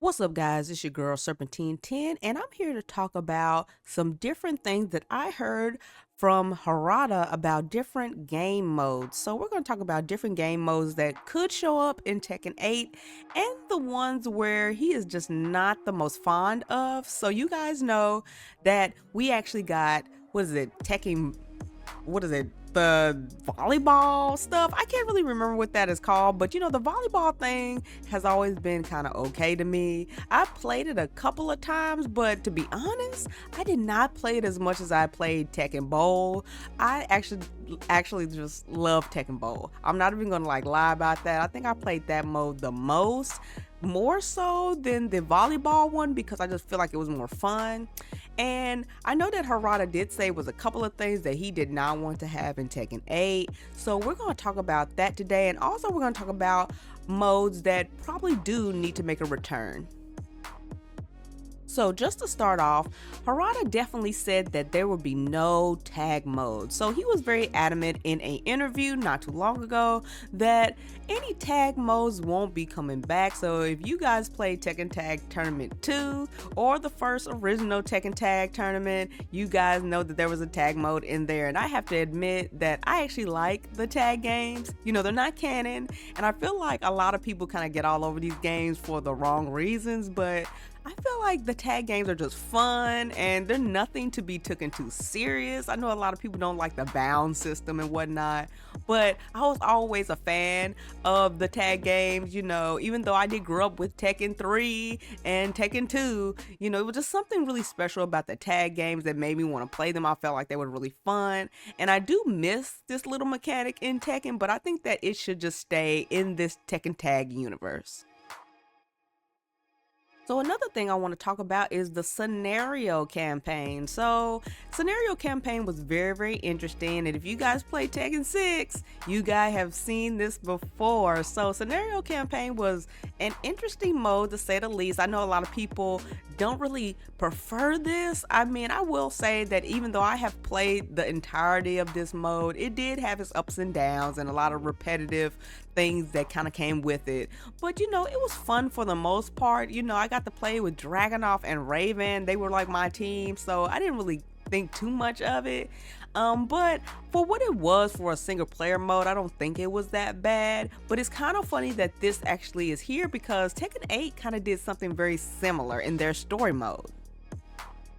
What's up, guys? It's your girl Serpentine 10, and I'm here to talk about some different things that I heard from Harada about different game modes. So, we're going to talk about different game modes that could show up in Tekken 8 and the ones where he is just not the most fond of. So, you guys know that we actually got, what is it, Tekken, what is it, the volleyball stuff. I can't really remember what that is called, but the volleyball thing has always been kind of okay to me. I played it a couple of times, but to be honest, I did not play it as much as I played Tekken Bowl. I actually just love Tekken Bowl. I'm not even gonna lie about that. I think I played that mode the most, more so than the volleyball one, because I just feel like it was more fun. And I know that Harada did say was a couple of things that he did not want to have in Tekken 8. So we're going to talk about that today. And also we're going to talk about modes that probably do need to make a return. So just to start off, Harada definitely said that there would be no tag mode. So he was very adamant in an interview not too long ago that any tag modes won't be coming back. So if you guys played Tekken Tag Tournament 2 or the first original Tekken Tag Tournament, you guys know that there was a tag mode in there. And I have to admit that I actually like the tag games. They're not canon. And I feel like a lot of people kind of get all over these games for the wrong reasons, but I feel like the tag games are just fun and they're nothing to be taken too serious. I know a lot of people don't like the bound system and whatnot, but I was always a fan of the tag games, even though I did grow up with Tekken 3 and Tekken 2, it was just something really special about the tag games that made me want to play them. I felt like they were really fun, and I do miss this little mechanic in Tekken, but I think that it should just stay in this Tekken tag universe. So another thing I want to talk about is the scenario campaign. So scenario campaign was very, very interesting. And if you guys play Tekken 6, you guys have seen this before. So scenario campaign was an interesting mode to say the least. I know a lot of people don't really prefer this. I mean, I will say that even though I have played the entirety of this mode, it did have its ups and downs and a lot of repetitive things that kind of came with it. But it was fun for the most part. I got to play with Dragonoff and Raven. They were like my team, so I didn't really think too much of it. But for what it was for a single player mode, I don't think it was that bad. But it's kind of funny that this actually is here because Tekken 8 kind of did something very similar in their story mode.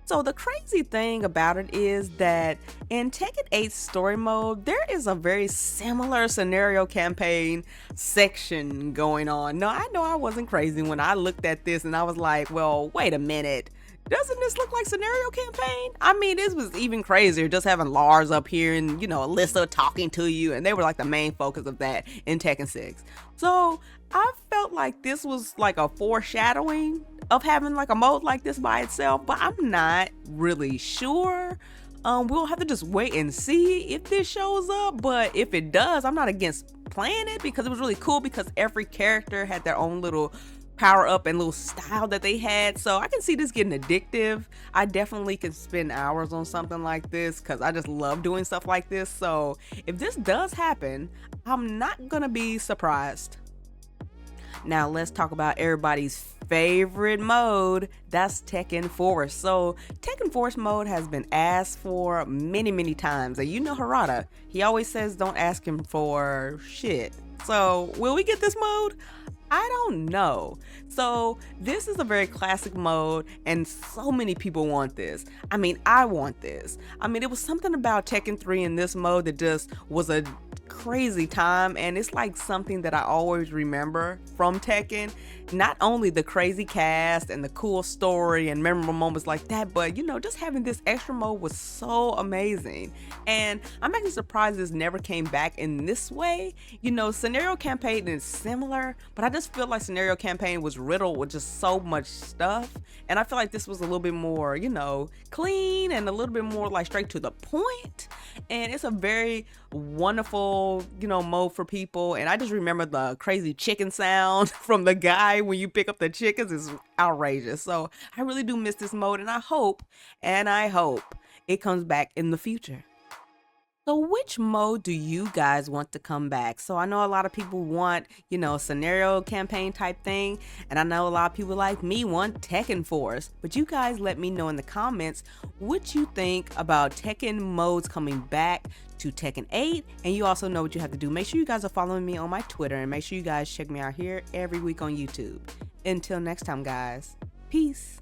So the crazy thing about it is that in Tekken 8's story mode, there is a very similar scenario campaign section going on. Now, I know I wasn't crazy when I looked at this and I was like, well, wait a minute. Doesn't this look like scenario campaign? I mean, this was even crazier, just having Lars up here and, Alyssa talking to you, and they were like the main focus of that in Tekken 6. So I felt like this was like a foreshadowing of having like a mode like this by itself, but I'm not really sure. We'll have to just wait and see if this shows up, but if it does, I'm not against playing it because it was really cool because every character had their own little power up and little style that they had. So I can see this getting addictive. I definitely can spend hours on something like this because I just love doing stuff like this. So if this does happen, I'm not gonna be surprised. Now let's talk about everybody's favorite mode. That's Tekken Force. So Tekken Force mode has been asked for many, many times. And Harada, he always says don't ask him for shit. So will we get this mode? I don't know. So this is a very classic mode and so many people want this. I mean, I want this. I mean, it was something about Tekken 3 in this mode that just was a crazy time, and it's like something that I always remember from Tekken. Not only the crazy cast and the cool story and memorable moments like that, but just having this extra mode was so amazing. And I'm actually surprised this never came back in this way. Scenario campaign is similar, but I just feel like scenario campaign was riddled with just so much stuff, and I feel like this was a little bit more clean and a little bit more like straight to the point. And it's a very wonderful mode for people. And I just remember the crazy chicken sound from the guy when you pick up the chickens is outrageous. So I really do miss this mode, and I hope it comes back in the future. So which mode do you guys want to come back? So I know a lot of people want, scenario campaign type thing, and I know a lot of people like me want Tekken Force. But you guys let me know in the comments what you think about Tekken modes coming back to Tekken 8, and you also know what you have to do. Make sure you guys are following me on my Twitter, and make sure you guys check me out here every week on YouTube. Until next time, guys. Peace.